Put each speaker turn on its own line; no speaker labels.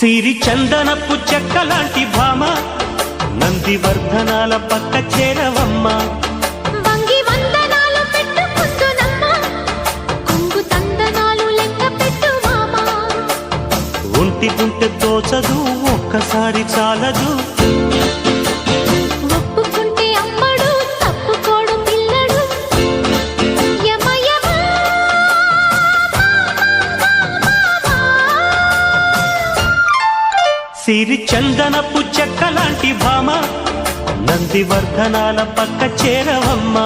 సిరి చందనపు చెక్కలాంటి భామ నందివర్ధనాల పక్క చేరవమ్మ.
వంగి వందనాలు పెట్టుకుంటున్నమ్మ, కొంగు తందనాలు లెక్క పెట్టు మామ.
ఒంటి గుంటె తోచదు ఒక్కసారి చాలదు,
ఒప్పుకుంటే అమ్మడు తప్పుకోడు పిల్లడు. యమ యమ
సిరి చందనపు చెక్కలాంటి భామ నందివర్ధనాల పక్క చేరవమ్మ.